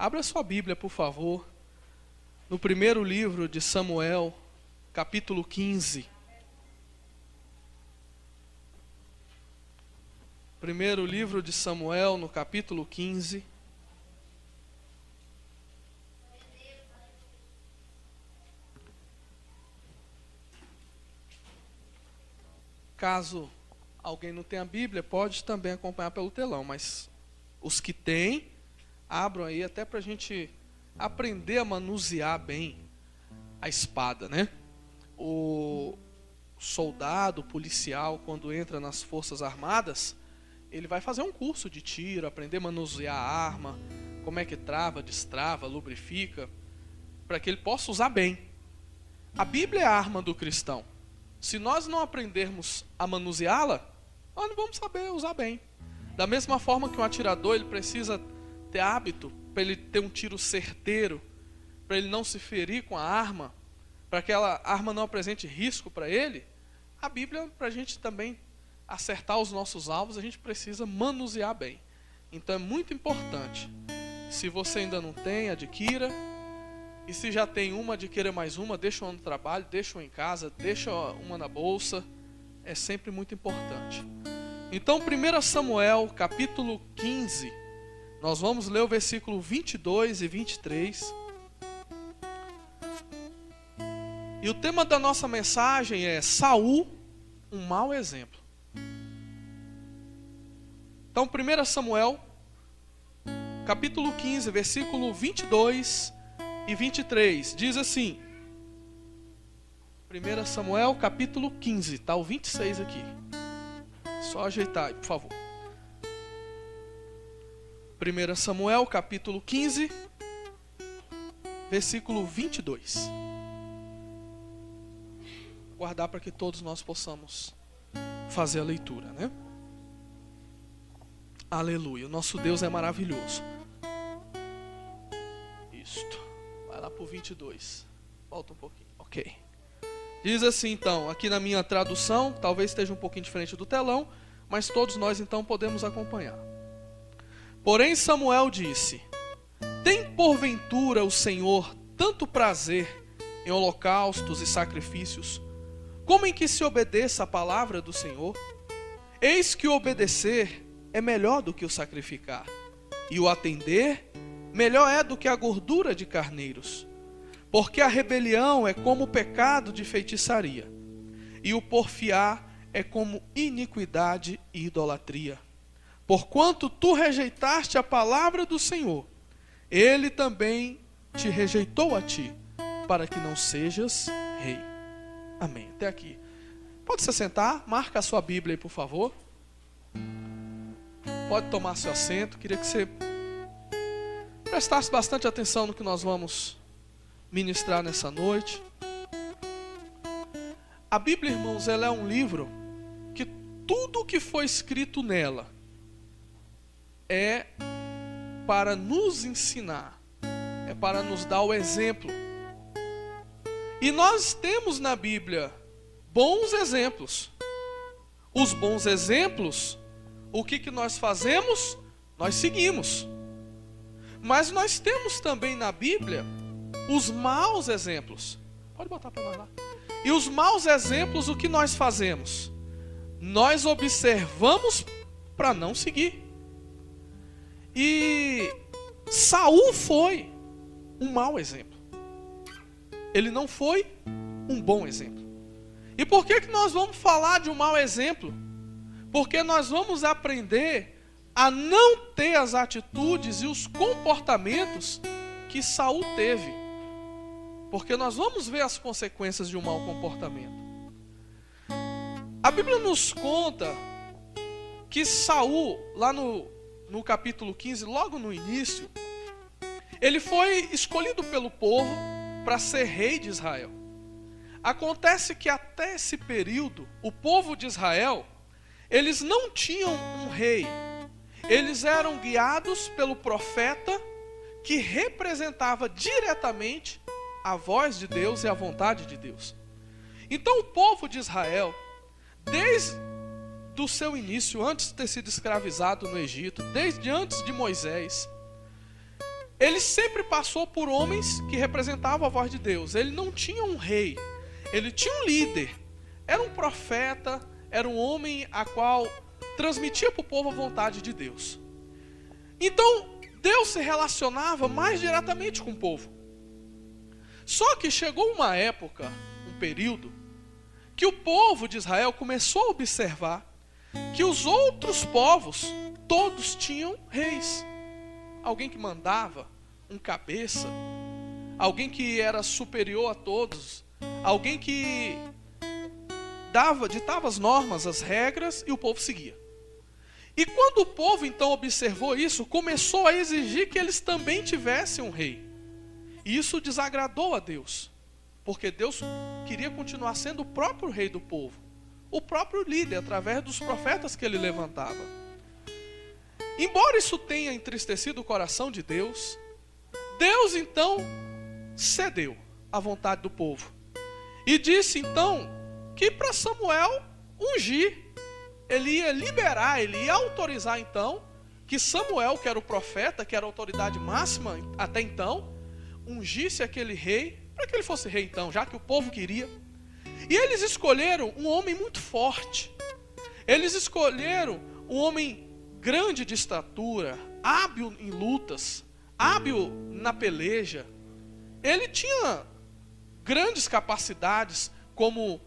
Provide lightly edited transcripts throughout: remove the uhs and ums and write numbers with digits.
Abra sua Bíblia, por favor, no primeiro livro de Samuel, capítulo 15. Primeiro livro de Samuel, no capítulo 15. Caso alguém não tenha Bíblia, pode também acompanhar pelo telão, mas os que têm, abram aí até para a gente aprender a manusear bem a espada, né? O soldado, policial, quando entra nas Forças Armadas, ele vai fazer um curso de tiro, aprender a manusear a arma, como é que trava, destrava, lubrifica, para que ele possa usar bem. A Bíblia é a arma do cristão. Se nós não aprendermos a manuseá-la, nós não vamos saber usar bem. Da mesma forma que um atirador, ele precisa ter hábito para ele ter um tiro certeiro, para ele não se ferir com a arma, para que aquela arma não apresente risco para ele. A Bíblia, para a gente também acertar os nossos alvos, a gente precisa manusear bem. Então é muito importante. Se você ainda não tem, adquira. E se já tem uma, adquira mais uma, deixa uma no trabalho, deixa uma em casa, deixa uma na bolsa. É sempre muito importante. Então, 1 Samuel, capítulo 15, nós vamos ler o versículo 22 e 23. E o tema da nossa mensagem é Saul, um mau exemplo. Então, 1 Samuel, capítulo 15, versículo 22 e 23, diz assim. 1 Samuel, capítulo 15, está o 26 aqui. Só ajeitar aí, por favor. 1 Samuel, capítulo 15, versículo 22. Guardar para que todos nós possamos fazer a leitura, né? Aleluia, o nosso Deus é maravilhoso. Isto. Vai lá para o 22. Volta um pouquinho, ok. Diz assim então, aqui na minha tradução, talvez esteja um pouquinho diferente do telão, mas todos nós então podemos acompanhar. Porém Samuel disse: tem porventura o Senhor tanto prazer em holocaustos e sacrifícios, como em que se obedeça a palavra do Senhor? Eis que o obedecer é melhor do que o sacrificar, e o atender melhor é do que a gordura de carneiros. Porque a rebelião é como o pecado de feitiçaria, e o porfiar é como iniquidade e idolatria. Porquanto tu rejeitaste a palavra do Senhor, Ele também te rejeitou a ti, para que não sejas rei. Amém. Até aqui. Pode se sentar, marca a sua Bíblia aí, por favor. Pode tomar seu assento. Queria que você prestasse bastante atenção no que nós vamos ministrar nessa noite. A Bíblia, irmãos, ela é um livro que tudo o que foi escrito nela é para nos ensinar, é para nos dar o exemplo. E nós temos na Bíblia bons exemplos. Os bons exemplos, o que nós fazemos? Nós seguimos. Mas nós temos também na Bíblia os maus exemplos. Pode botar para nós lá. E os maus exemplos, o que nós fazemos? Nós observamos para não seguir. E Saul foi um mau exemplo. Ele não foi um bom exemplo. E por que nós vamos falar de um mau exemplo? Porque nós vamos aprender a não ter as atitudes e os comportamentos que Saul teve. Porque nós vamos ver as consequências de um mau comportamento. A Bíblia nos conta que Saul, lá no capítulo 15, logo no início, ele foi escolhido pelo povo para ser rei de Israel. Acontece que até esse período, o povo de Israel, eles não tinham um rei. Eles eram guiados pelo profeta que representava diretamente a voz de Deus e a vontade de Deus. Então o povo de Israel, desde o seu início, antes de ter sido escravizado no Egito, desde antes de Moisés, ele sempre passou por homens que representavam a voz de Deus. Ele não tinha um rei, ele tinha um líder. Era um profeta, era um homem a qual transmitia para o povo a vontade de Deus. Então, Deus se relacionava mais diretamente com o povo. Só que chegou uma época, um período, que o povo de Israel começou a observar que os outros povos, todos tinham reis. Alguém que mandava, um cabeça, alguém que era superior a todos, alguém que ditava as normas, as regras, e o povo seguia. E quando o povo então observou isso, começou a exigir que eles também tivessem um rei. E isso desagradou a Deus, porque Deus queria continuar sendo o próprio rei do povo, o próprio líder, através dos profetas que ele levantava. Embora isso tenha entristecido o coração de Deus, Deus então cedeu à vontade do povo. E disse então que para Samuel ungir, ele ia liberar, ele ia autorizar então que Samuel, que era o profeta, que era a autoridade máxima até então, ungisse aquele rei, para que ele fosse rei então, já que o povo queria. E eles escolheram um homem muito forte. Eles escolheram um homem grande de estatura, hábil em lutas, hábil na peleja. Ele tinha grandes capacidades como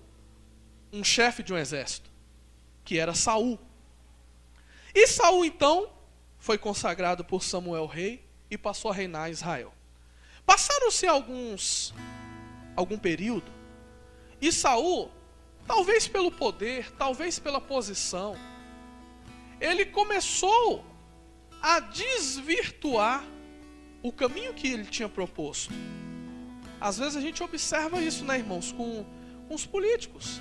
um chefe de um exército, que era Saul. E Saul então foi consagrado por Samuel rei e passou a reinar em Israel. Passaram-se algum período, e Saul, talvez pelo poder, talvez pela posição, ele começou a desvirtuar o caminho que ele tinha proposto. Às vezes a gente observa isso, né, irmãos, com os políticos.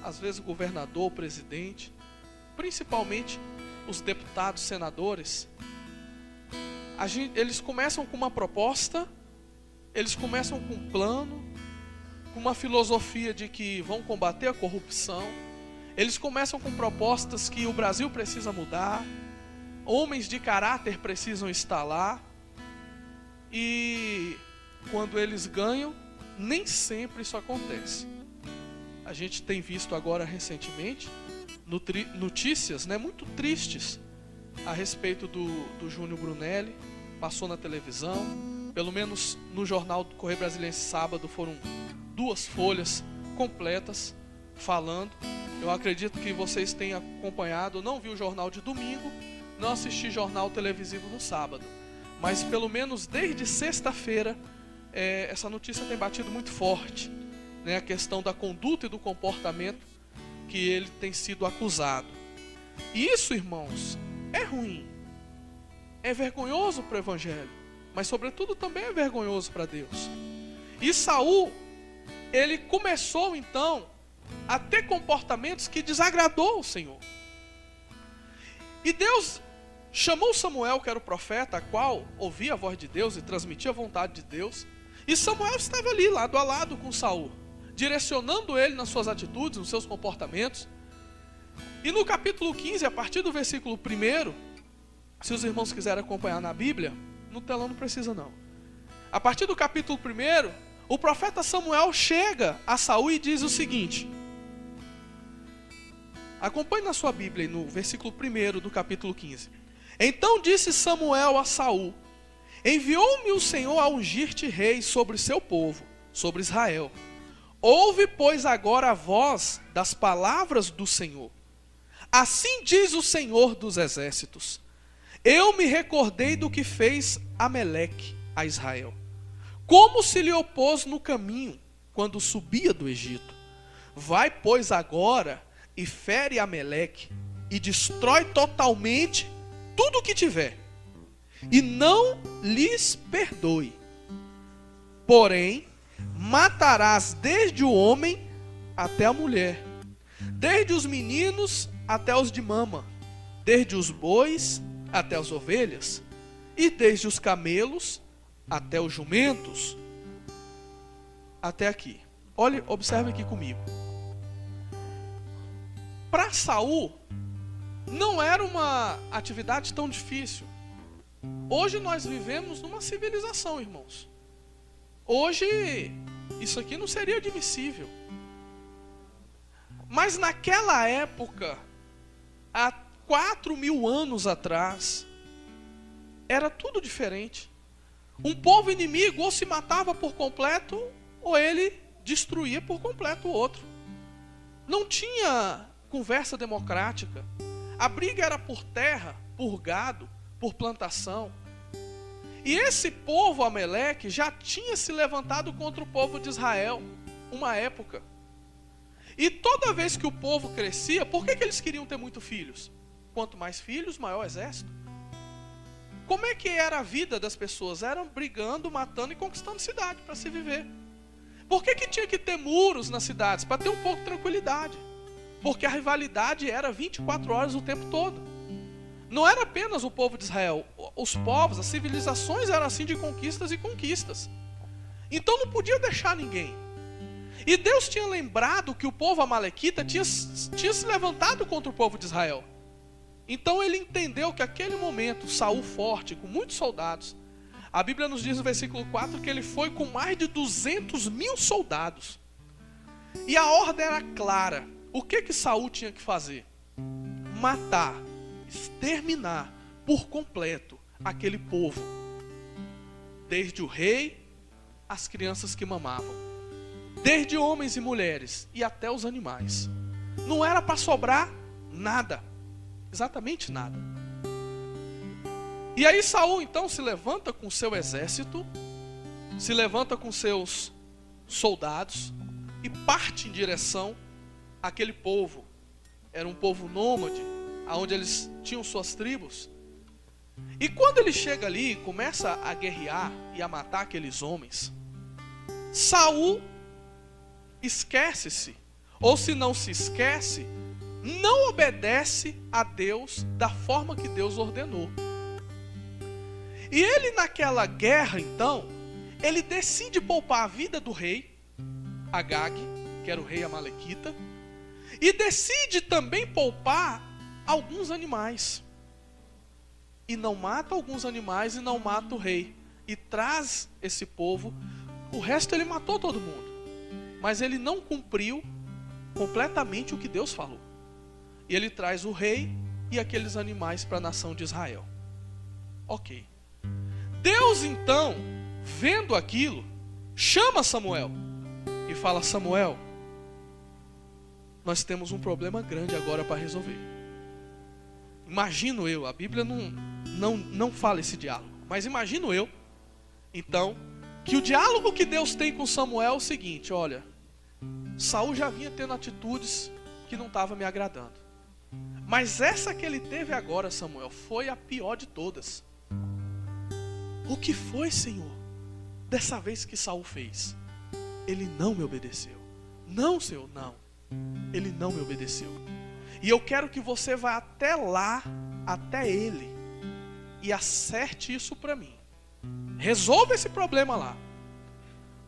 Às vezes o governador, o presidente, principalmente os deputados, senadores, eles começam com uma proposta, eles começam com um plano, com uma filosofia de que vão combater a corrupção. Eles começam com propostas que o Brasil precisa mudar, homens de caráter precisam estar lá. E quando eles ganham, nem sempre isso acontece. A gente tem visto agora recentemente notícias, né, muito tristes a respeito do Júnior Brunelli. Passou na televisão, pelo menos no jornal do Correio Brasiliense sábado foram 2 folhas completas falando. Eu acredito que vocês tenham acompanhado. Eu não vi o jornal de domingo, não assisti jornal televisivo no sábado, mas pelo menos desde sexta-feira essa notícia tem batido muito forte, né, a questão da conduta e do comportamento que ele tem sido acusado. E isso, irmãos, é ruim, é vergonhoso para o evangelho, mas sobretudo também é vergonhoso para Deus. E Saul, ele começou então a ter comportamentos que desagradou o Senhor. E Deus chamou Samuel, que era o profeta, a qual ouvia a voz de Deus e transmitia a vontade de Deus. E Samuel estava ali, lado a lado com Saul, direcionando ele nas suas atitudes, nos seus comportamentos. E no capítulo 15, a partir do versículo 1, se os irmãos quiserem acompanhar na Bíblia, no telão não precisa não. A partir do capítulo 1, o profeta Samuel chega a Saul e diz o seguinte. Acompanhe na sua Bíblia, no versículo 1 do capítulo 15. Então disse Samuel a Saul: enviou-me o Senhor a ungir-te rei sobre seu povo, sobre Israel. Ouve, pois, agora a voz das palavras do Senhor. Assim diz o Senhor dos exércitos: eu me recordei do que fez Ameleque a Israel, como se lhe opôs no caminho, quando subia do Egito. Vai, pois, agora e fere Ameleque, e destrói totalmente tudo o que tiver, e não lhes perdoe. Porém, matarás desde o homem até a mulher, desde os meninos até os de mama, desde os bois até as ovelhas, e desde os camelos até os jumentos. Até aqui. Olhe, observe aqui comigo. Para Saul, não era uma atividade tão difícil. Hoje nós vivemos numa civilização, irmãos. Hoje, isso aqui não seria admissível. Mas naquela época, há 4.000 anos atrás, era tudo diferente. Um povo inimigo ou se matava por completo, ou ele destruía por completo o outro. Não tinha conversa democrática. A briga era por terra, por gado, por plantação. E esse povo Amaleque já tinha se levantado contra o povo de Israel, uma época. E toda vez que o povo crescia, por que eles queriam ter muitos filhos? Quanto mais filhos, maior exército. Como é que era a vida das pessoas? Eram brigando, matando e conquistando cidade para se viver. Por que tinha que ter muros nas cidades? Para ter um pouco de tranquilidade. Porque a rivalidade era 24 horas o tempo todo. Não era apenas o povo de Israel. Os povos, as civilizações eram assim de conquistas e conquistas. Então não podia deixar ninguém. E Deus tinha lembrado que o povo amalequita tinha se levantado contra o povo de Israel. Então ele entendeu que aquele momento, Saul forte, com muitos soldados, a Bíblia nos diz no versículo 4 que ele foi com mais de 200.000 soldados. E a ordem era clara. O que Saul tinha que fazer? Matar, exterminar por completo aquele povo. Desde o rei, as crianças que mamavam. Desde homens e mulheres e até os animais. Não era para sobrar nada. Exatamente nada. E aí Saul então se levanta com seu exército, se levanta com seus soldados e parte em direção àquele povo. Era um povo nômade, onde eles tinham suas tribos. E quando ele chega ali e começa a guerrear e a matar aqueles homens, Saul esquece-se, ou se não se esquece, não obedece a Deus da forma que Deus ordenou. E ele naquela guerra então, ele decide poupar a vida do rei Agag, que era o rei amalequita, e decide também poupar alguns animais. E não mata alguns animais e não mata o rei. E traz esse povo, o resto ele matou todo mundo. Mas ele não cumpriu completamente o que Deus falou. E ele traz o rei e aqueles animais para a nação de Israel. Ok. Deus então, vendo aquilo, chama Samuel e fala: Samuel, nós temos um problema grande agora para resolver. Imagino eu, a Bíblia não fala esse diálogo, mas imagino eu, então, que o diálogo que Deus tem com Samuel é o seguinte: olha, Saul já vinha tendo atitudes que não estavam me agradando. Mas essa que ele teve agora, Samuel, foi a pior de todas. O que foi, Senhor, dessa vez que Saul fez? Ele não me obedeceu. Não, Senhor, não. Ele não me obedeceu. E eu quero que você vá até lá, até ele, e acerte isso para mim. Resolva esse problema lá.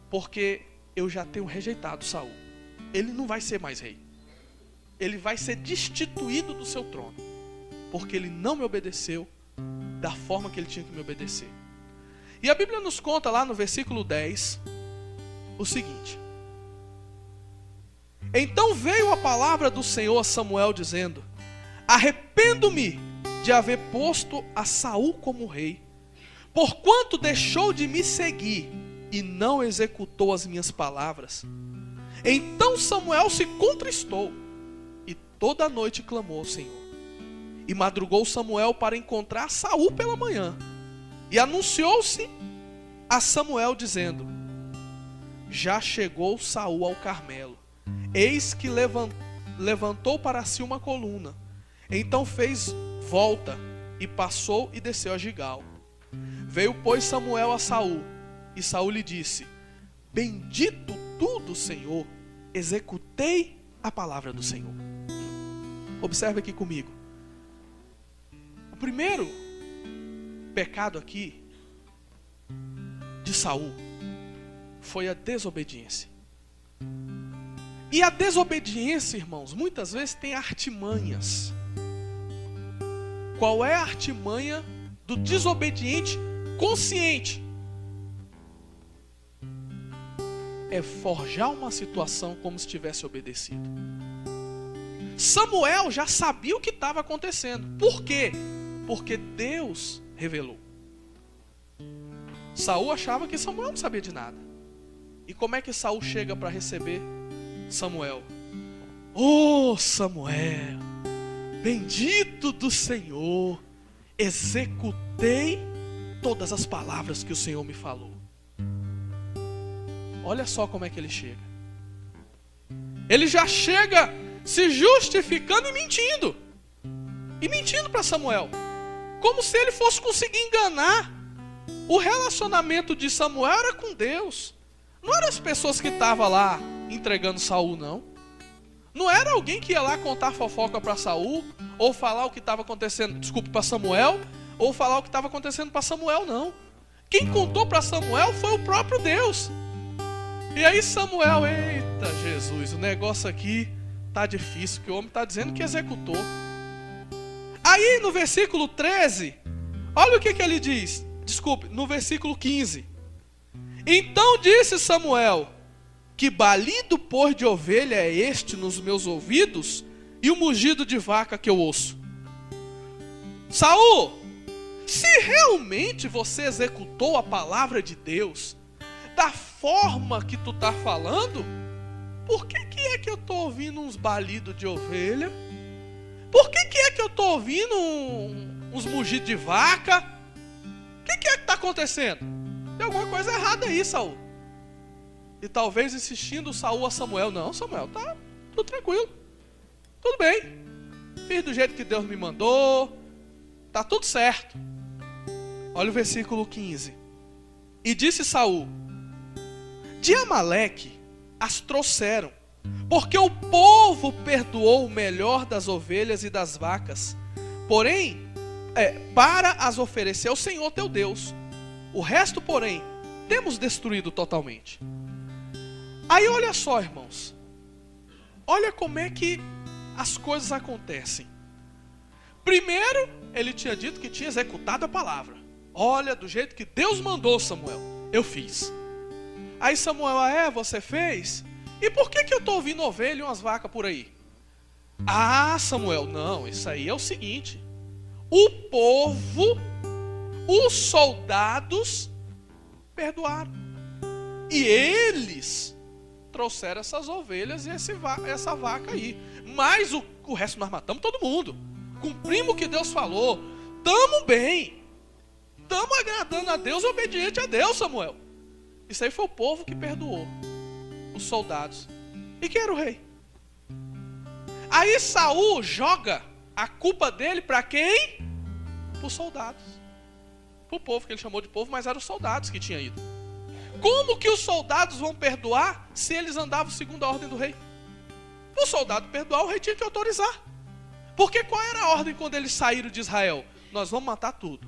Porque eu já tenho rejeitado Saul. Ele não vai ser mais rei. Ele vai ser destituído do seu trono, porque ele não me obedeceu da forma que ele tinha que me obedecer. E a Bíblia nos conta lá no versículo 10 o seguinte: então veio a palavra do Senhor a Samuel dizendo: arrependo-me de haver posto a Saul como rei, porquanto deixou de me seguir e não executou as minhas palavras. Então Samuel se contristou e toda a noite clamou ao Senhor. E madrugou Samuel para encontrar Saul pela manhã. E anunciou-se a Samuel dizendo: já chegou Saul ao Carmelo. Eis que levantou para si uma coluna. Então fez volta e passou e desceu a Gigal. Veio, pois, Samuel a Saul, e Saul lhe disse: bendito tu do Senhor, executei a palavra do Senhor. Observe aqui comigo. O primeiro pecado aqui de Saul foi a desobediência. E a desobediência, irmãos, muitas vezes tem artimanhas. Qual é a artimanha do desobediente consciente é forjar uma situação como se tivesse obedecido. Samuel já sabia o que estava acontecendo. Por quê? Porque Deus revelou. Saul achava que Samuel não sabia de nada. E como é que Saul chega para receber Samuel? Oh, Samuel, bendito do Senhor, executei todas as palavras que o Senhor me falou. Olha só como é que ele chega. Ele já chega se justificando e mentindo. E mentindo para Samuel. Como se ele fosse conseguir enganar. O relacionamento de Samuel era com Deus. Não eram as pessoas que estavam lá entregando Saul, não. Não era alguém que ia lá contar fofoca para Saul, ou falar o que estava acontecendo, para Samuel, ou falar o que estava acontecendo para Samuel, não. Quem contou para Samuel foi o próprio Deus. E aí Samuel, eita Jesus, o negócio aqui tá difícil, que o homem está dizendo que executou. Aí no versículo 13, olha o que ele diz. No versículo 15. Então disse Samuel: que balido pôr de ovelha é este nos meus ouvidos, e o mugido de vaca que eu ouço? Saul, se realmente você executou a palavra de Deus da forma que tu tá falando, por que é que eu tô ouvindo uns balidos de ovelha? Por que é que eu tô ouvindo uns mugidos de vaca? O que é que tá acontecendo? Tem alguma coisa errada aí, Saul. E talvez insistindo Saul a Samuel: não, Samuel, tá tudo tranquilo, tudo bem, fiz do jeito que Deus me mandou, tá tudo certo. Olha o versículo 15. E disse Saul: de Amaleque as trouxeram, porque o povo perdoou o melhor das ovelhas e das vacas, porém, para as oferecer ao Senhor teu Deus. O resto, porém, temos destruído totalmente. Aí olha só, irmãos, olha como é que as coisas acontecem. Primeiro, ele tinha dito que tinha executado a palavra. Olha, do jeito que Deus mandou, Samuel, eu fiz. Aí Samuel: você fez? E por que eu estou ouvindo ovelha e umas vacas por aí? Ah, Samuel, não, isso aí é o seguinte: o povo, os soldados perdoaram. E eles trouxeram essas ovelhas e essa vaca aí. Mas o resto nós matamos todo mundo. Cumprimos o que Deus falou. Estamos bem. Estamos agradando a Deus, obediente a Deus, Samuel. Isso aí foi o povo que perdoou. Os soldados. E quem era o rei? Aí Saul joga a culpa dele para quem? Para os soldados. Para o povo, que ele chamou de povo, mas eram os soldados que tinham ido. Como que os soldados vão perdoar se eles andavam segundo a ordem do rei? O soldado perdoar, o rei tinha que autorizar. Porque qual era a ordem quando eles saíram de Israel? Nós vamos matar tudo.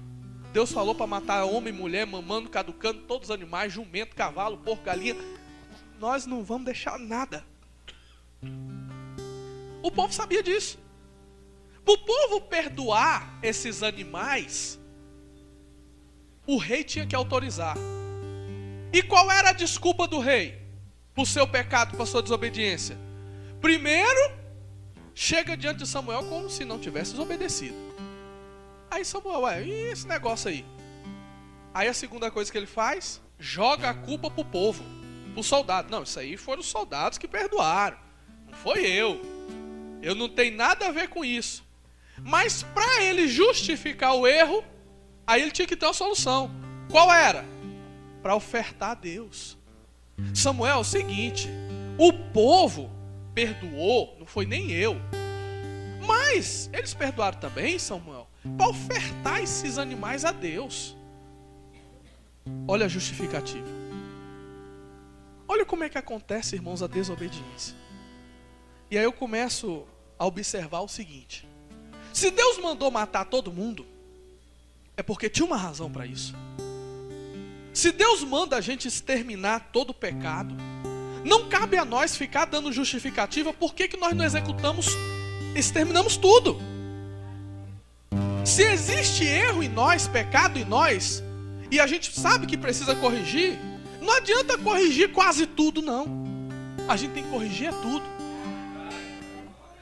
Deus falou para matar homem, mulher, mamando, caducando, todos os animais, jumento, cavalo, porco, galinha. Nós não vamos deixar nada. O povo sabia disso. Para o povo perdoar esses animais, o rei tinha que autorizar. E qual era a desculpa do rei para o seu pecado, para a sua desobediência? Primeiro, chega diante de Samuel como se não tivesse desobedecido. Aí Samuel: e esse negócio aí? Aí a segunda coisa que ele faz, joga a culpa para o povo, para o soldado. Não, isso aí foram os soldados que perdoaram, não foi eu. Eu não tenho nada a ver com isso. Mas para ele justificar o erro, aí ele tinha que ter uma solução. Qual era? Para ofertar a Deus. Samuel, é o seguinte: o povo perdoou, não foi nem eu. Mas eles perdoaram também, Samuel, para ofertar esses animais a Deus. Olha a justificativa. Olha como é que acontece, irmãos, a desobediência. E aí eu começo a observar o seguinte: se Deus mandou matar todo mundo, é porque tinha uma razão para isso. Se Deus manda a gente exterminar todo o pecado, não cabe a nós ficar dando justificativa por que nós não executamos, exterminamos tudo. Se existe erro em nós, pecado em nós, e a gente sabe que precisa corrigir, não adianta corrigir quase tudo, não. A gente tem que corrigir é tudo.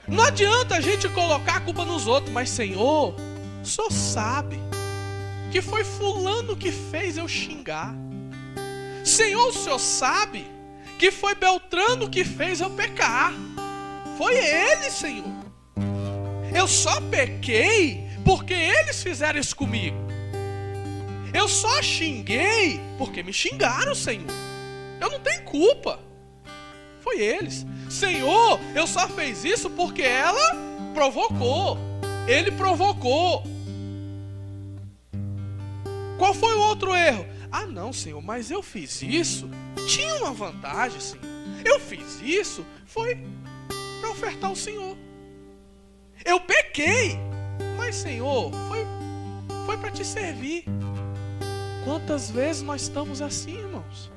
Não adianta a gente colocar a culpa nos outros, mas Senhor, o Senhor sabe que foi fulano que fez eu xingar. Senhor, o Senhor sabe que foi Beltrano que fez eu pecar. Foi ele, Senhor. Eu só pequei porque eles fizeram isso comigo. Eu só xinguei porque me xingaram, Senhor. Eu não tenho culpa. Foi eles. Senhor, eu só fiz isso porque ela provocou. Ele provocou. Qual foi o outro erro? Ah, não, Senhor, mas eu fiz isso. Tinha uma vantagem, Senhor. Eu fiz isso, foi para ofertar ao Senhor. Eu pequei, mas, Senhor, foi para te servir. Quantas vezes nós estamos assim, irmãos?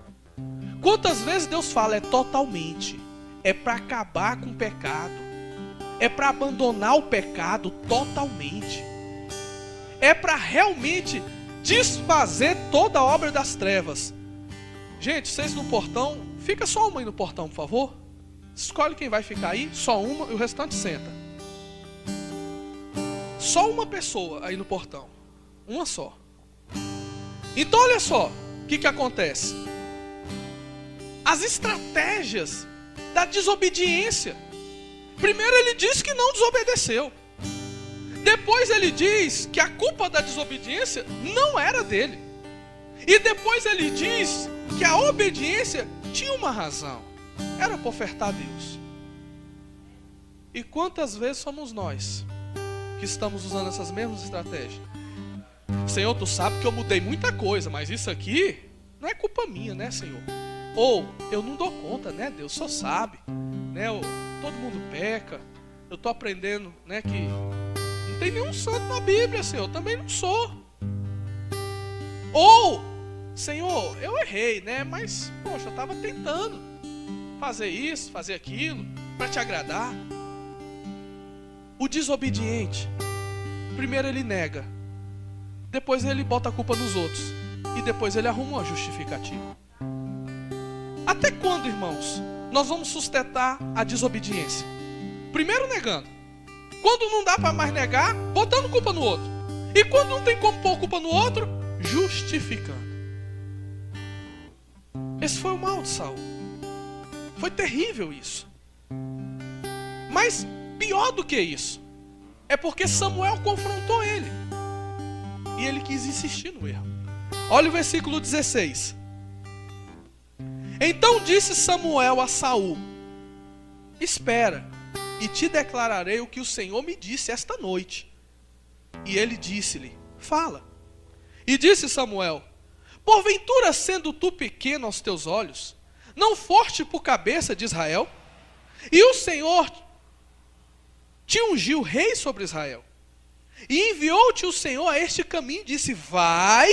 Quantas vezes Deus fala, é totalmente. É para acabar com o pecado. É para abandonar o pecado totalmente. É para realmente desfazer toda a obra das trevas. Gente, vocês no portão, fica só uma aí no portão, por favor. Escolhe quem vai ficar aí, só uma e o restante senta. Só uma pessoa aí no portão. Uma só. Então olha só, o que acontece? As estratégias da desobediência. Primeiro ele diz que não desobedeceu. Depois ele diz que a culpa da desobediência não era dele. E depois ele diz que a obediência tinha uma razão. Era para ofertar a Deus. E quantas vezes somos nós que estamos usando essas mesmas estratégias? Senhor, tu sabe que eu mudei muita coisa, mas isso aqui não é culpa minha, né, Senhor? Ou eu não dou conta, né, Deus? Só sabe, né? Todo mundo peca. Eu estou aprendendo, né, que não tem nenhum santo na Bíblia, Senhor. Eu também não sou. Ou, Senhor, eu errei, né? Mas, poxa, eu estava tentando fazer isso, fazer aquilo, para te agradar. O desobediente, primeiro ele nega, depois ele bota a culpa nos outros, e depois ele arruma uma justificativa. Até quando, irmãos, nós vamos sustentar a desobediência? Primeiro negando. Quando não dá para mais negar, botando culpa no outro. E quando não tem como pôr culpa no outro, justificando. Esse foi o mal de Saul. Foi terrível isso. Mas pior do que isso, é porque Samuel confrontou ele. E ele quis insistir no erro. Olha o versículo 16. Então disse Samuel a Saul: espera, e te declararei o que o Senhor me disse esta noite. E ele disse-lhe: fala. E disse Samuel: porventura sendo tu pequeno aos teus olhos, não foste por cabeça de Israel? E o Senhor te ungiu rei sobre Israel. E enviou-te o Senhor a este caminho, disse: vai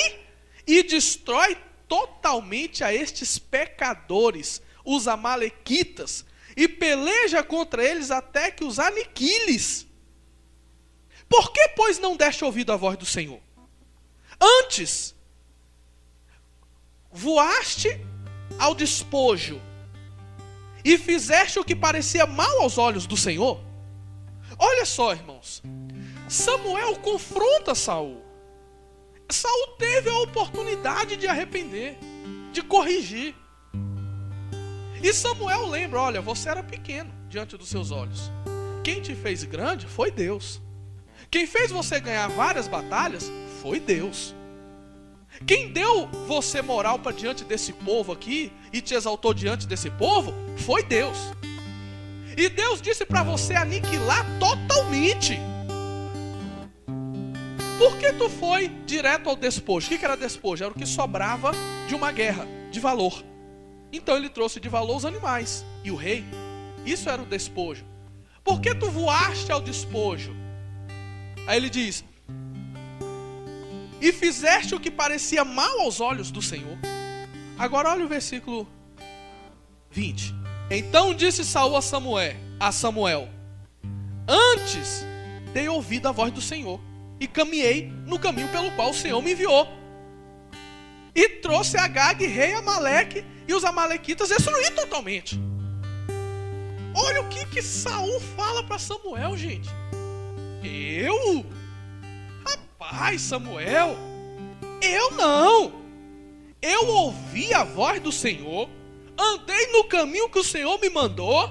e destrói totalmente a estes pecadores, os amalequitas, e peleja contra eles até que os aniquiles. Por que, pois, não deste ouvido à voz do Senhor? Antes, voaste ao despojo e fizeste o que parecia mal aos olhos do Senhor? Olha só, irmãos, Samuel confronta Saul. Saul teve a oportunidade de arrepender, de corrigir. E Samuel lembra: olha, você era pequeno diante dos seus olhos. Quem te fez grande foi Deus. Quem fez você ganhar várias batalhas foi Deus. Quem deu você moral para diante desse povo aqui e te exaltou diante desse povo foi Deus. E Deus disse para você aniquilar totalmente. Por que tu foi direto ao despojo? O que era despojo? Era o que sobrava de uma guerra, de valor. Então ele trouxe de valor os animais e o rei. Isso era o despojo. Por que tu voaste ao despojo? Aí ele diz: e fizeste o que parecia mal aos olhos do Senhor. Agora olha o versículo 20. Então disse Saul a Samuel: antes dei ouvido à voz do Senhor, e caminhei no caminho pelo qual o Senhor me enviou. E trouxe Agag, rei Amaleque, e os amalequitas destruí totalmente. Olha o que Saul fala para Samuel, gente. Eu? Rapaz, Samuel, eu não. Eu ouvi a voz do Senhor, andei no caminho que o Senhor me mandou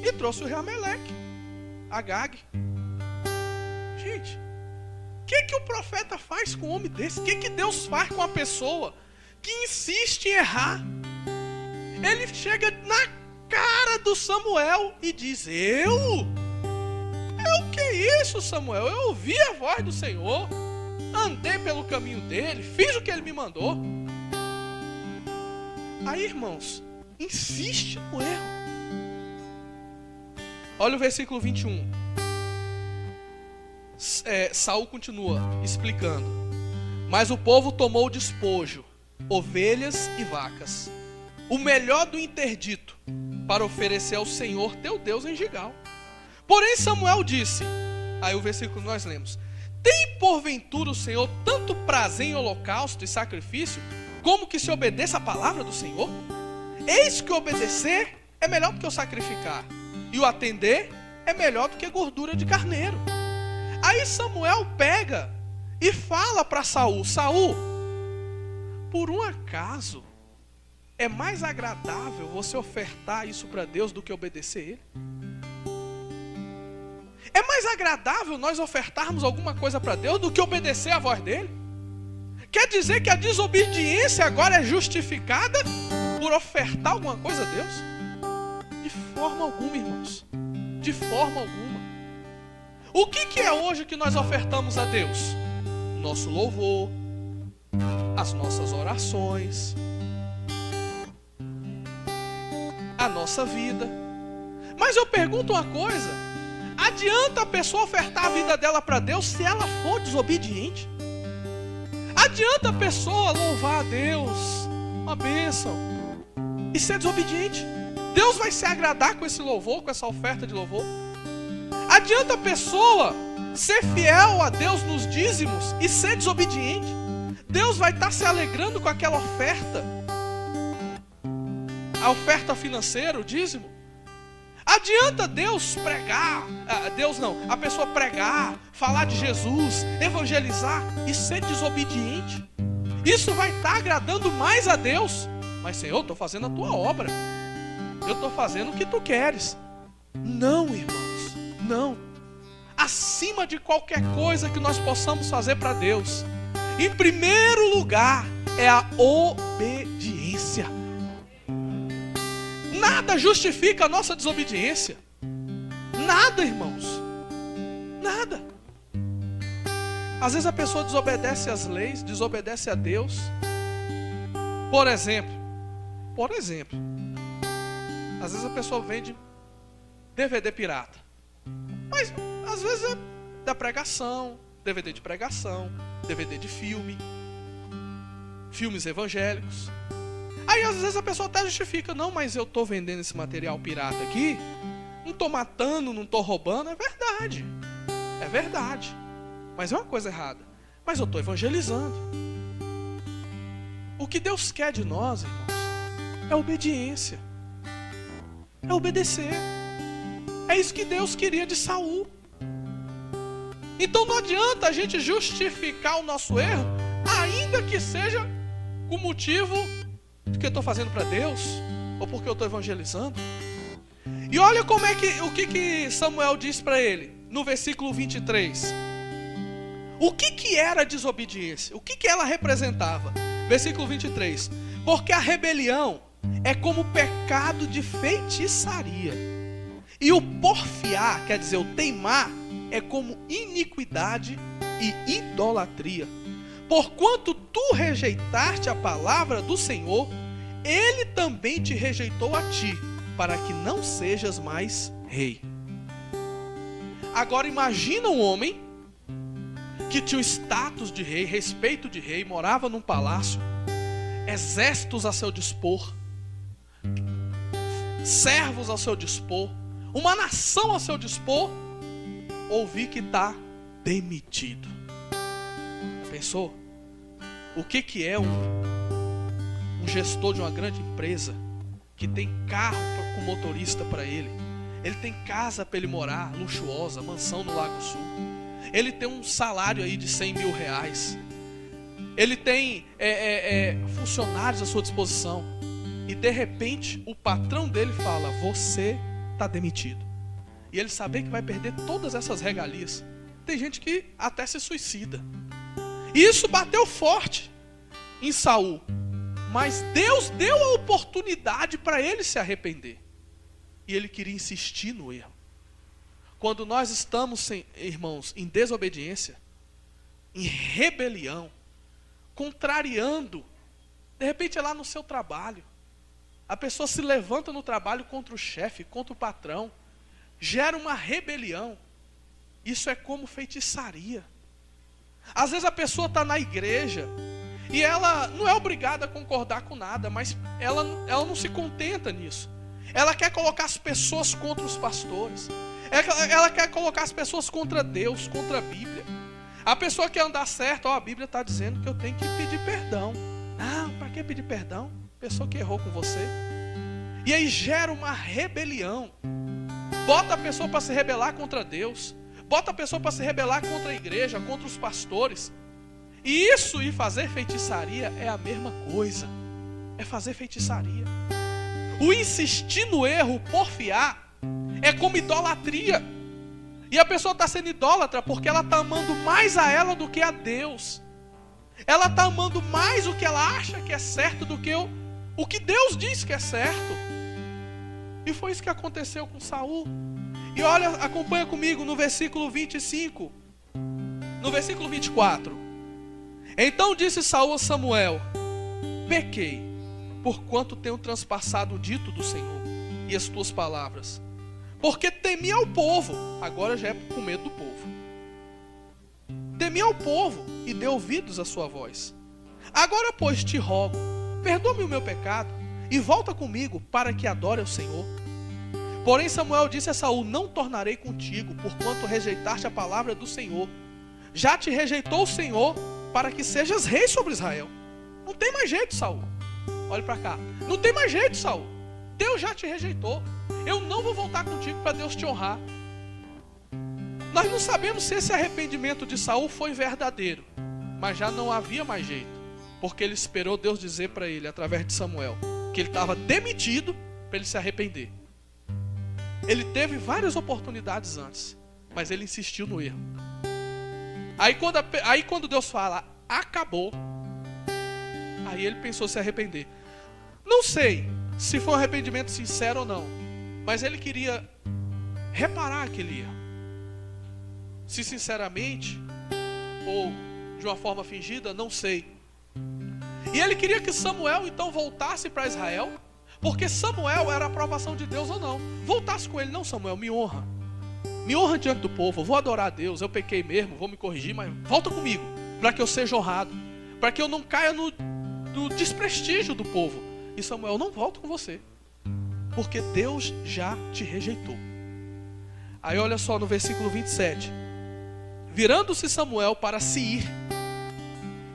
e trouxe o rei Amaleque, Agag. Gente, o que o profeta faz com um homem desse? O que Deus faz com a pessoa que insiste em errar? Ele chega na cara do Samuel e diz: Eu? Que isso, Samuel? Eu ouvi a voz do Senhor, andei pelo caminho dele, fiz o que ele me mandou. Aí, irmãos, insiste no erro. Olha o versículo 21. Saul continua explicando: Mas o povo tomou o despojo, ovelhas e vacas, o melhor do interdito, para oferecer ao Senhor teu Deus em Gigal. Porém Samuel disse, aí o versículo nós lemos: Tem porventura o Senhor tanto prazer em holocausto e sacrifício, como que se obedeça a palavra do Senhor? Eis que obedecer é melhor do que o sacrificar, e o atender é melhor do que gordura de carneiro. Aí Samuel pega e fala para Saul: Saul, por um acaso é mais agradável você ofertar isso para Deus do que obedecer Ele? É mais agradável nós ofertarmos alguma coisa para Deus do que obedecer a voz dele? Quer dizer que a desobediência agora é justificada por ofertar alguma coisa a Deus? De forma alguma, irmãos. De forma alguma. O que é hoje que nós ofertamos a Deus? Nosso louvor, as nossas orações, a nossa vida. Mas eu pergunto uma coisa: adianta a pessoa ofertar a vida dela para Deus se ela for desobediente? Adianta a pessoa louvar a Deus, uma bênção, e ser desobediente? Deus vai se agradar com esse louvor, com essa oferta de louvor? Adianta a pessoa ser fiel a Deus nos dízimos e ser desobediente? Deus vai estar se alegrando com aquela oferta? A oferta financeira, o dízimo? Adianta Deus pregar, a pessoa pregar, falar de Jesus, evangelizar e ser desobediente? Isso vai estar agradando mais a Deus? Mas Senhor, eu estou fazendo a tua obra, eu estou fazendo o que tu queres. Não, irmãos, não. Acima de qualquer coisa que nós possamos fazer para Deus, em primeiro lugar é a obediência. Nada justifica a nossa desobediência. Nada, irmãos. Nada. Às vezes a pessoa desobedece às leis, desobedece a Deus. Por exemplo, às vezes a pessoa vende DVD pirata. Mas às vezes é da pregação, DVD de pregação, DVD de filme, filmes evangélicos. Aí às vezes a pessoa até justifica: não, mas eu estou vendendo esse material pirata aqui, não estou matando, não estou roubando. É verdade, mas é uma coisa errada. Mas eu estou evangelizando. O que Deus quer de nós, irmãos, é obediência, é obedecer. É isso que Deus queria de Saul. Então não adianta a gente justificar o nosso erro, ainda que seja com motivo de que eu estou fazendo para Deus, ou porque eu estou evangelizando. E olha o que Samuel diz para ele, no versículo 23. O que era a desobediência? O que ela representava? Versículo 23. Porque a rebelião é como o pecado de feitiçaria, e o porfiar, quer dizer, o teimar, é como iniquidade e idolatria. Porquanto tu rejeitaste a palavra do Senhor, Ele também te rejeitou a ti, para que não sejas mais rei. Agora imagina um homem que tinha o status de rei, respeito de rei, morava num palácio, exércitos a seu dispor, servos a seu dispor, uma nação a seu dispor, ouvir que está demitido. Pensou? O que é um gestor de uma grande empresa que tem carro com motorista para ele? Ele tem casa para ele morar, luxuosa, mansão no Lago Sul. Ele tem um salário aí de 100 mil reais. Ele tem funcionários à sua disposição. E de repente o patrão dele fala: você está demitido. E ele saber que vai perder todas essas regalias. Tem gente que até se suicida. E isso bateu forte em Saul. Mas Deus deu a oportunidade para ele se arrepender. E ele queria insistir no erro. Quando nós estamos, irmãos, em desobediência, em rebelião, contrariando, de repente é lá no seu trabalho, a pessoa se levanta no trabalho contra o chefe, contra o patrão, gera uma rebelião. Isso é como feitiçaria. Às vezes a pessoa está na igreja e ela não é obrigada a concordar com nada, mas ela não se contenta nisso. Ela quer colocar as pessoas contra os pastores. Ela quer colocar as pessoas contra Deus, contra a Bíblia. A pessoa quer andar certo, a Bíblia está dizendo que eu tenho que pedir perdão. Não, para que pedir perdão? Pessoa que errou com você. E aí gera uma rebelião. Bota a pessoa para se rebelar contra Deus. Bota a pessoa para se rebelar contra a igreja, contra os pastores. E isso e fazer feitiçaria é a mesma coisa. É fazer feitiçaria. O insistir no erro, porfiar, é como idolatria. E a pessoa está sendo idólatra porque ela está amando mais a ela do que a Deus. Ela está amando mais o que ela acha que é certo do que o que Deus diz que é certo. E foi isso que aconteceu com Saul. E olha, acompanha comigo no versículo 25. No versículo 24. Então disse Saul a Samuel: pequei, porquanto tenho transpassado o dito do Senhor e as tuas palavras, porque temi ao povo. Agora já é com medo do povo. Temi ao povo e dei ouvidos à sua voz. Agora, pois, te rogo, perdoa-me o meu pecado e volta comigo para que adore ao Senhor. Porém Samuel disse a Saul: não tornarei contigo, porquanto rejeitaste a palavra do Senhor. Já te rejeitou o Senhor para que sejas rei sobre Israel. Não tem mais jeito, Saul. Olha para cá. Não tem mais jeito, Saul. Deus já te rejeitou. Eu não vou voltar contigo para Deus te honrar. Nós não sabemos se esse arrependimento de Saul foi verdadeiro, mas já não havia mais jeito, porque ele esperou Deus dizer para ele, através de Samuel, que ele estava demitido para ele se arrepender. Ele teve várias oportunidades antes, mas ele insistiu no erro. Aí quando Deus fala, acabou, aí ele pensou se arrepender. Não sei se foi um arrependimento sincero ou não, mas ele queria reparar aquele erro. Se sinceramente, ou de uma forma fingida, não sei. E ele queria que Samuel então voltasse para Israel, porque Samuel era a aprovação de Deus ou não. Voltasse com ele: não, Samuel, me honra. Me honra diante do povo, eu vou adorar a Deus, eu pequei mesmo, vou me corrigir, mas volta comigo, para que eu seja honrado, para que eu não caia no desprestígio do povo. E Samuel: não volto com você, porque Deus já te rejeitou. Aí olha só no versículo 27. Virando-se Samuel para se ir,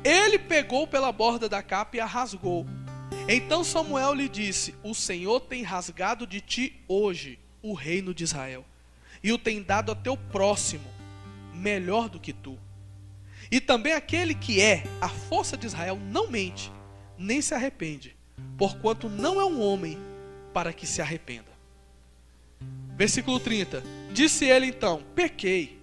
ele pegou pela borda da capa e a rasgou. Então Samuel lhe disse: o Senhor tem rasgado de ti hoje o reino de Israel, e o tem dado a teu próximo, melhor do que tu. E também aquele que é a força de Israel não mente, nem se arrepende, porquanto não é um homem para que se arrependa. Versículo 30. Disse ele então: pequei,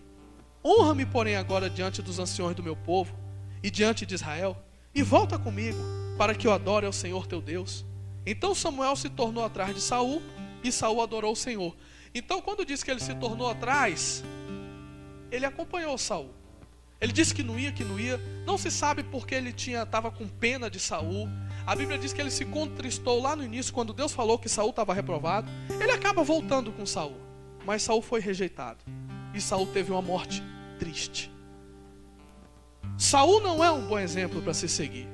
honra-me porém agora diante dos anciões do meu povo e diante de Israel, e volta comigo para que eu adore ao Senhor teu Deus. Então Samuel se tornou atrás de Saul, e Saul adorou o Senhor. Então quando diz que ele se tornou atrás, ele acompanhou Saul. Ele disse que não ia, não se sabe porque ele estava com pena de Saul. A Bíblia diz que ele se contristou lá no início, quando Deus falou que Saul estava reprovado. Ele acaba voltando com Saul, mas Saul foi rejeitado, e Saul teve uma morte triste. Saul não é um bom exemplo para se seguir,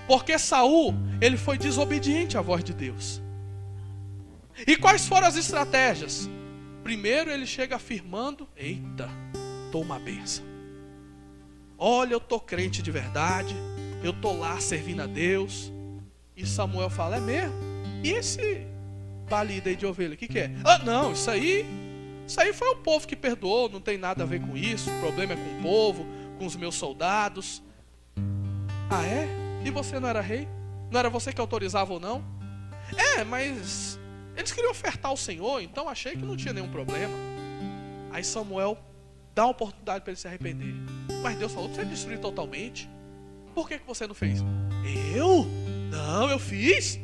porque Saul, ele foi desobediente à voz de Deus. E quais foram as estratégias? Primeiro ele chega afirmando: eita, brotou uma bênção. Olha, eu tô crente de verdade, eu tô lá servindo a Deus. E Samuel fala, é mesmo? E esse balido aí de ovelha, o que é? Ah, não, isso aí foi o povo que perdoou, não tem nada a ver com isso, o problema é com o povo, com os meus soldados. Ah, é? E você não era rei? Não era você que autorizava ou não? É, mas eles queriam ofertar ao Senhor, então achei que não tinha nenhum problema. Aí Samuel dá uma oportunidade para ele se arrepender. Mas Deus falou para você destruir totalmente. Por que você não fez? Eu? Não, eu fiz.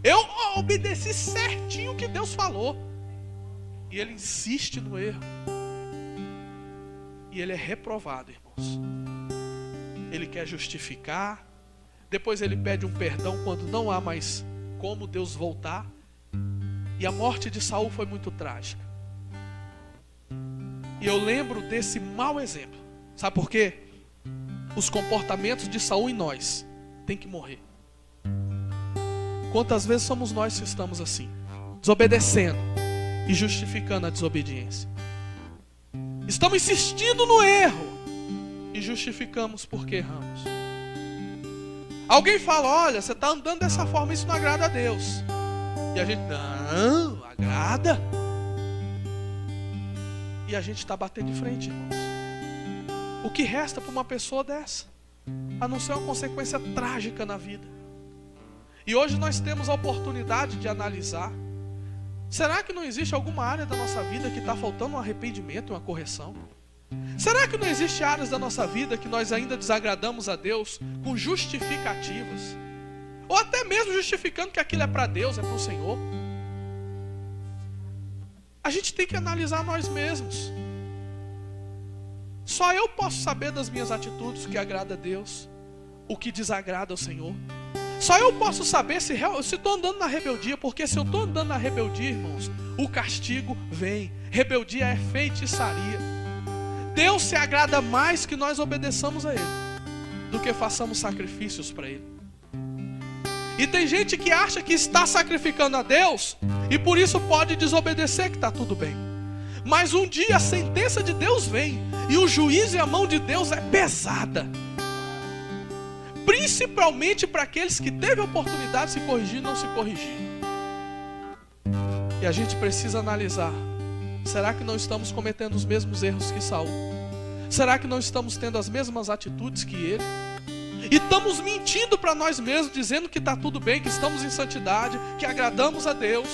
Eu obedeci certinho o que Deus falou. E ele insiste no erro. E ele é reprovado, irmãos. Ele quer justificar. Depois ele pede um perdão quando não há mais como Deus voltar. E a morte de Saul foi muito trágica. E eu lembro desse mau exemplo. Sabe por quê? Os comportamentos de Saul em nós têm que morrer. Quantas vezes somos nós que estamos assim, desobedecendo e justificando a desobediência? Estamos insistindo no erro e justificamos porque erramos. Alguém fala, olha, você está andando dessa forma, isso não agrada a Deus. E a gente, não, agrada. E a gente está batendo de frente, irmãos. O que resta para uma pessoa dessa? A não ser uma consequência trágica na vida. E hoje nós temos a oportunidade de analisar. Será que não existe alguma área da nossa vida que está faltando um arrependimento, uma correção? Será que não existe áreas da nossa vida que nós ainda desagradamos a Deus com justificativas? Ou até mesmo justificando que aquilo é para Deus, é para o Senhor? A gente tem que analisar nós mesmos. Só eu posso saber das minhas atitudes o que agrada a Deus, o que desagrada ao Senhor. Só eu posso saber se estou andando na rebeldia, porque se eu estou andando na rebeldia, irmãos, o castigo vem. Rebeldia é feitiçaria. Deus se agrada mais que nós obedeçamos a Ele, do que façamos sacrifícios para Ele. E tem gente que acha que está sacrificando a Deus, e por isso pode desobedecer, que está tudo bem. Mas um dia a sentença de Deus vem, e o juízo e a mão de Deus é pesada. Principalmente para aqueles que teve a oportunidade de se corrigir e não se corrigir. E a gente precisa analisar. Será que não estamos cometendo os mesmos erros que Saul? Será que não estamos tendo as mesmas atitudes que ele? E estamos mentindo para nós mesmos, dizendo que está tudo bem, que estamos em santidade, que agradamos a Deus.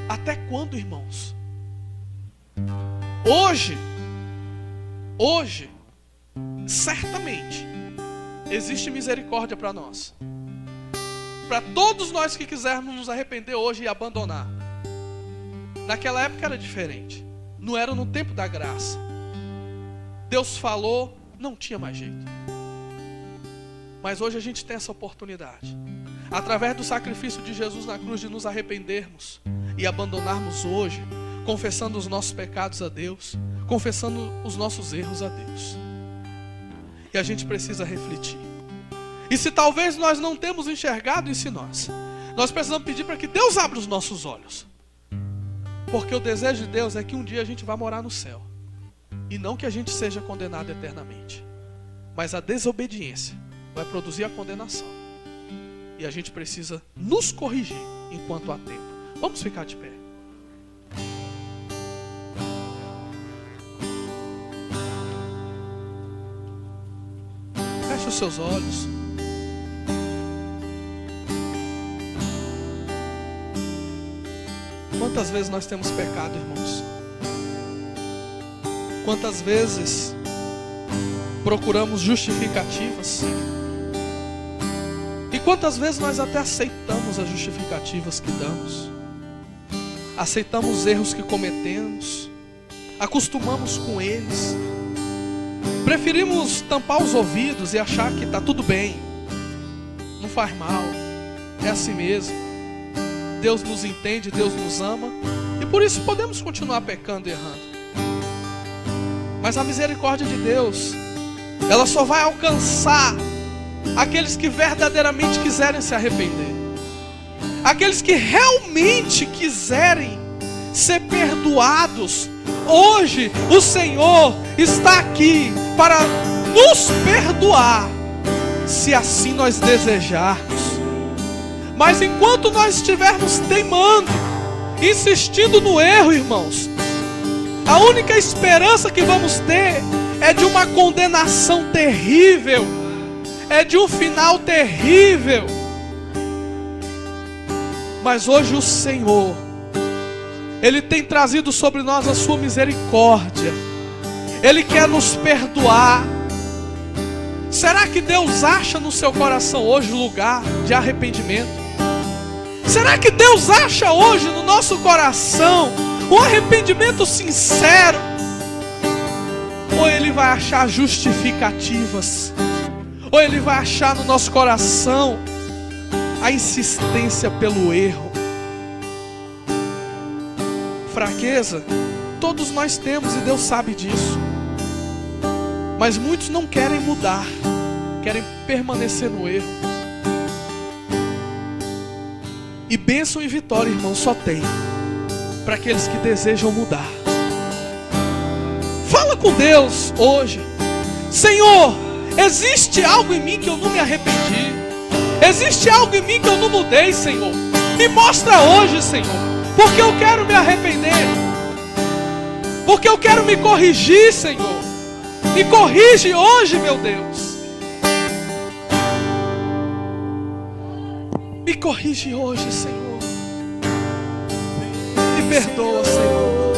Até quando, irmãos? Hoje, certamente, existe misericórdia para nós. Para todos nós que quisermos nos arrepender hoje e abandonar. Naquela época era diferente. Não era no tempo da graça. Deus falou, não tinha mais jeito. Mas hoje a gente tem essa oportunidade. Através do sacrifício de Jesus na cruz, de nos arrependermos e abandonarmos hoje, confessando os nossos pecados a Deus, confessando os nossos erros a Deus. E a gente precisa refletir. E se talvez nós não temos enxergado isso em nós precisamos pedir para que Deus abra os nossos olhos. Porque o desejo de Deus é que um dia a gente vá morar no céu. E não que a gente seja condenado eternamente. Mas a desobediência vai produzir a condenação. E a gente precisa nos corrigir enquanto há tempo. Vamos ficar de pé. Feche os seus olhos. Quantas vezes nós temos pecado, irmãos? Quantas vezes procuramos justificativas? E quantas vezes nós até aceitamos as justificativas que damos? Aceitamos os erros que cometemos, acostumamos com eles, preferimos tampar os ouvidos e achar que está tudo bem, não faz mal, é assim mesmo. Deus nos entende, Deus nos ama, e por isso podemos continuar pecando e errando. Mas a misericórdia de Deus, ela só vai alcançar aqueles que verdadeiramente quiserem se arrepender, aqueles que realmente quiserem ser perdoados hoje o Senhor está aqui para nos perdoar, se assim nós desejarmos. Mas enquanto nós estivermos teimando, insistindo no erro, irmãos, a única esperança que vamos ter é de uma condenação terrível, é de um final terrível. Mas hoje o Senhor, Ele tem trazido sobre nós a sua misericórdia. Ele quer nos perdoar. Será que Deus acha no seu coração hoje lugar de arrependimento? Será que Deus acha hoje no nosso coração um arrependimento sincero? Ou Ele vai achar justificativas? Ou Ele vai achar no nosso coração a insistência pelo erro? Fraqueza, todos nós temos e Deus sabe disso. Mas muitos não querem mudar, querem permanecer no erro. E bênção e vitória, irmão, só tem para aqueles que desejam mudar. Fala com Deus hoje. Senhor, existe algo em mim que eu não me arrependi? Existe algo em mim que eu não mudei, Senhor? Me mostra hoje, Senhor, porque eu quero me arrepender, porque eu quero me corrigir, Senhor. Me corrige hoje, meu Deus. Me corrige hoje, Senhor. Me perdoa, Senhor.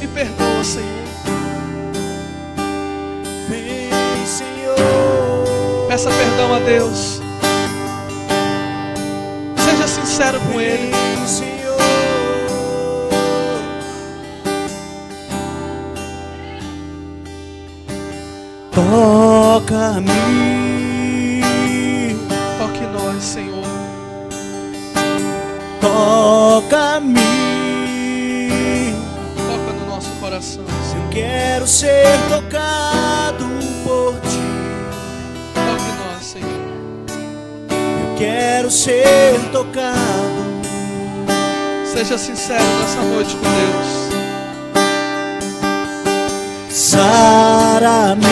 Me perdoa, Senhor. Peça perdão a Deus. Seja sincero com Ele. Toca-me, toque nós, Senhor. Toca-me, toca no nosso coração, Senhor. eu quero ser tocado por Ti. Toque nós, Senhor. Eu quero ser tocado. Seja sincero nessa noite com Deus. Sara-me.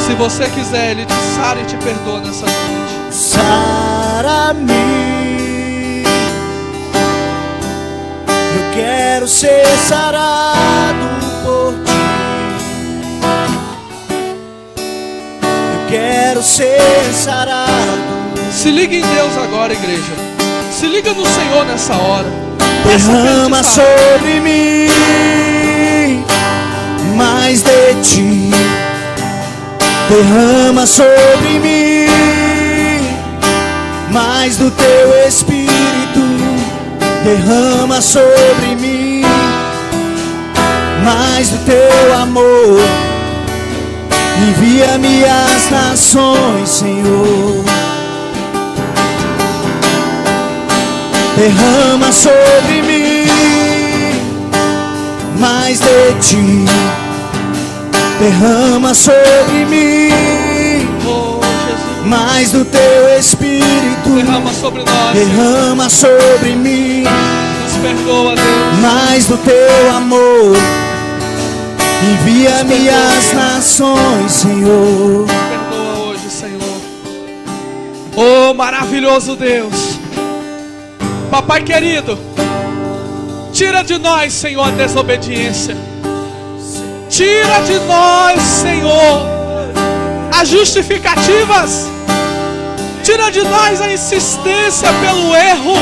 Se você quiser, Ele te sara e te perdoa nessa noite. Sara-me. Eu quero ser sarado por Ti. Eu quero ser sarado. Se liga em Deus agora, igreja. Se liga no Senhor nessa hora. Derrama sobre mim mais de Ti. Derrama sobre mim mais do Teu Espírito. Derrama sobre mim mais do Teu amor. Envia-me às nações, Senhor. Derrama sobre mim mais de Ti. Derrama sobre mim mais do Teu Espírito. Derrama sobre nós. Derrama sobre mim. Nos perdoa, Deus. Mais do Teu amor. Envia-me às nações, Senhor. Perdoa hoje, Senhor. Oh, maravilhoso Deus. Papai querido, tira de nós, Senhor, a desobediência. Tira de nós, Senhor, as justificativas. Tira de nós a insistência pelo erro.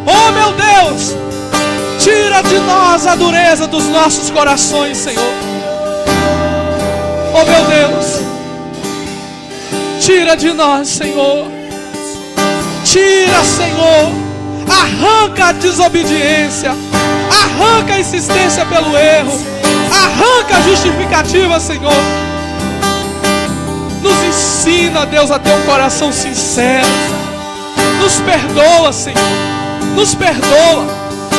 Oh, meu Deus, tira de nós a dureza dos nossos corações, Senhor. Oh, meu Deus, tira de nós, Senhor. Tira, Senhor. Arranca a desobediência. Arranca a insistência pelo erro. Arranca a justificativa, Senhor. Nos ensina, Deus, a ter um coração sincero. Nos perdoa, Senhor. Nos perdoa.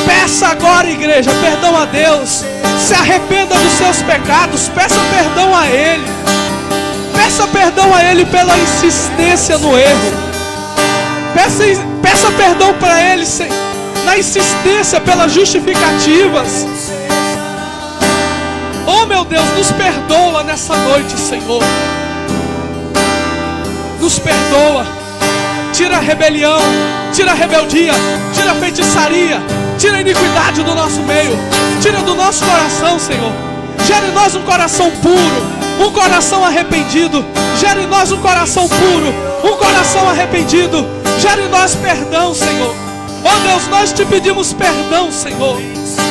Peça agora, igreja, perdão a Deus. Se arrependa dos seus pecados. Peça perdão a Ele. Peça perdão a Ele pela insistência no erro. Peça perdão para Ele, Senhor. na insistência pelas justificativas. Oh meu Deus, nos perdoa nessa noite, Senhor. Nos perdoa. Tira a rebelião, tira a rebeldia, tira a feitiçaria, tira a iniquidade do nosso meio, tira do nosso coração, Senhor. Gera em nós um coração puro, um coração arrependido. Gera em nós um coração puro, um coração arrependido. Gera em nós perdão, Senhor. Oh Deus, nós te pedimos perdão, Senhor.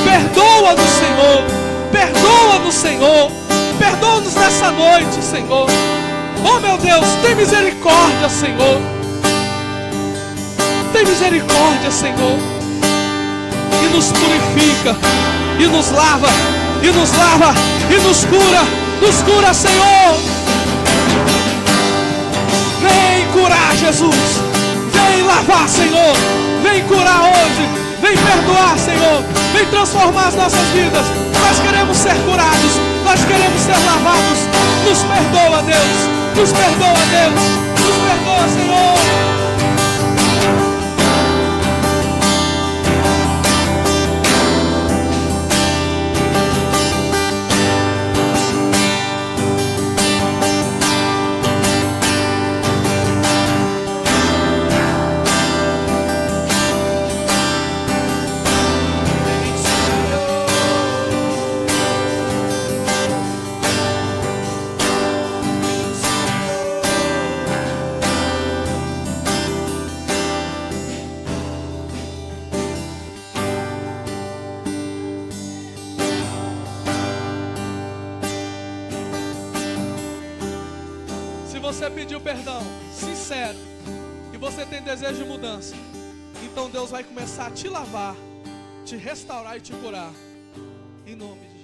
Perdoa-nos, Senhor. Perdoa-nos, Senhor. Perdoa-nos nessa noite, Senhor. Oh meu Deus, tem misericórdia, Senhor. Tem misericórdia, Senhor. E nos purifica, e nos lava, e nos lava, e nos cura, Senhor. Vem curar, Jesus. Vem lavar, Senhor. Vem curar hoje. Vem perdoar, Senhor. Vem transformar as nossas vidas. Nós queremos ser curados. Nós queremos ser lavados. Nos perdoa, Deus. Nos perdoa, Deus. Nos perdoa, Senhor. Você pediu perdão, sincero, e você tem desejo de mudança, então Deus vai começar a te lavar, te restaurar e te curar, em nome de Jesus.